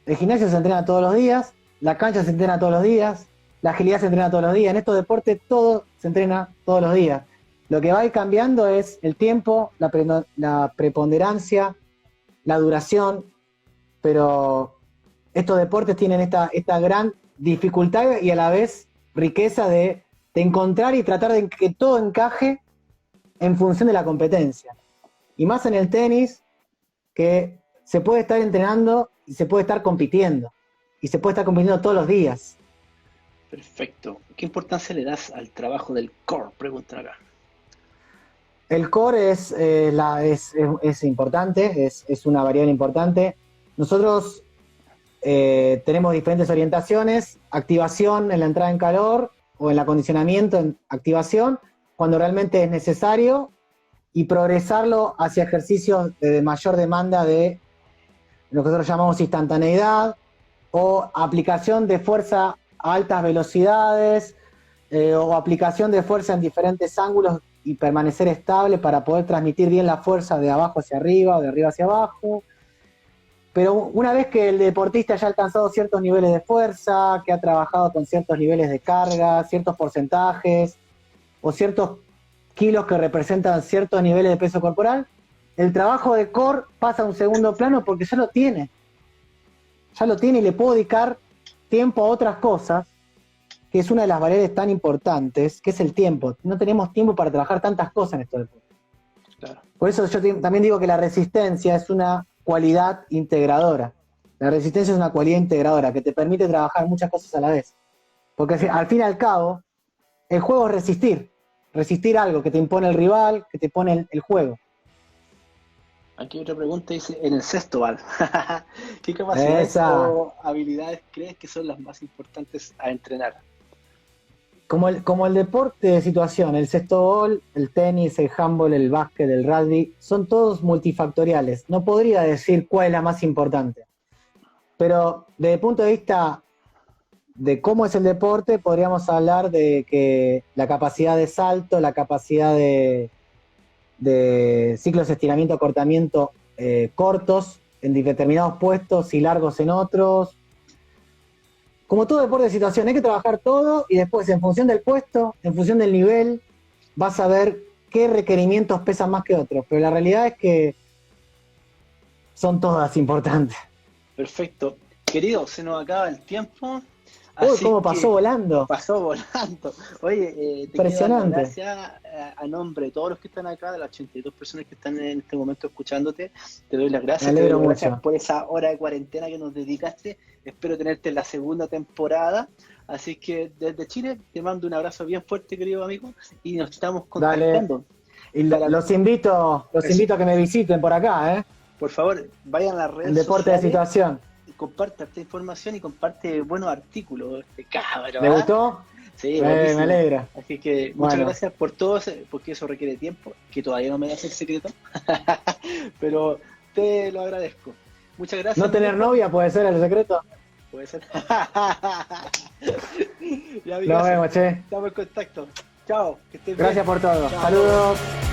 El gimnasio se entrena todos los días, la cancha se entrena todos los días, la agilidad se entrena todos los días. En estos deportes todo se entrena todos los días. Lo que va a ir cambiando es el tiempo, la preponderancia, la duración, pero estos deportes tienen esta gran dificultad y a la vez riqueza de encontrar y tratar de que todo encaje en función de la competencia. Y más en el tenis, que se puede estar entrenando y se puede estar compitiendo. Y se puede estar compitiendo todos los días. Perfecto. ¿Qué importancia le das al trabajo del core? Preguntan acá. El core es importante, es una variable importante. Nosotros tenemos diferentes orientaciones, activación en la entrada en calor o el acondicionamiento en activación, cuando realmente es necesario, y progresarlo hacia ejercicios de mayor demanda de lo que nosotros llamamos instantaneidad o aplicación de fuerza a altas velocidades o aplicación de fuerza en diferentes ángulos y permanecer estable para poder transmitir bien la fuerza de abajo hacia arriba o de arriba hacia abajo. Pero una vez que el deportista ya ha alcanzado ciertos niveles de fuerza, que ha trabajado con ciertos niveles de carga, ciertos porcentajes o ciertos kilos que representan ciertos niveles de peso corporal, el trabajo de core pasa a un segundo plano porque ya lo tiene. Ya lo tiene y le puedo dedicar tiempo a otras cosas, que es una de las variables tan importantes, que es el tiempo. No tenemos tiempo para trabajar tantas cosas en estos deportes. Claro. Por eso yo también digo que la resistencia es una cualidad integradora. La resistencia es una cualidad integradora que te permite trabajar muchas cosas a la vez. Porque al fin y al cabo, el juego es resistir. Resistir algo que te impone el rival, que te pone el juego. Aquí otra pregunta dice, en el sexto bal, ¿qué capacidades o habilidades crees que son las más importantes a entrenar? Como el deporte de situación, el sextobol, el tenis, el handball, el básquet, el rugby, son todos multifactoriales. No podría decir cuál es la más importante. Pero desde el punto de vista de cómo es el deporte, podríamos hablar de que la capacidad de salto, la capacidad de ciclos de estiramiento, acortamiento cortos en determinados puestos y largos en otros. Como todo deporte de situación, hay que trabajar todo y después, en función del puesto, en función del nivel, vas a ver qué requerimientos pesan más que otros. Pero la realidad es que son todas importantes. Perfecto. Querido, se nos acaba el tiempo. Uy, cómo pasó volando. Pasó volando. Oye, te impresionante. Quiero dar las gracias a nombre de todos los que están acá, de las 82 personas que están en este momento escuchándote. Te doy las gracias. Me alegro mucho. Gracias por esa hora de cuarentena que nos dedicaste. Espero tenerte en la segunda temporada. Así que desde Chile te mando un abrazo bien fuerte, querido amigo, y nos estamos contactando. Y los invito a que me visiten por acá, ¿eh? Por favor, vayan a las redes sociales. El deporte de situación. Comparte esta información y comparte buenos artículos. ¿Te gustó? Sí, me alegra. Así que muchas gracias por todo, porque eso requiere tiempo, que todavía no me das el secreto, pero te lo agradezco. Muchas gracias. ¿No tener novia puede ser el secreto? Puede ser. Ya, nos vemos, che. Estamos en contacto. Chao. Que estés gracias bien. Por todo. Chao. Saludos.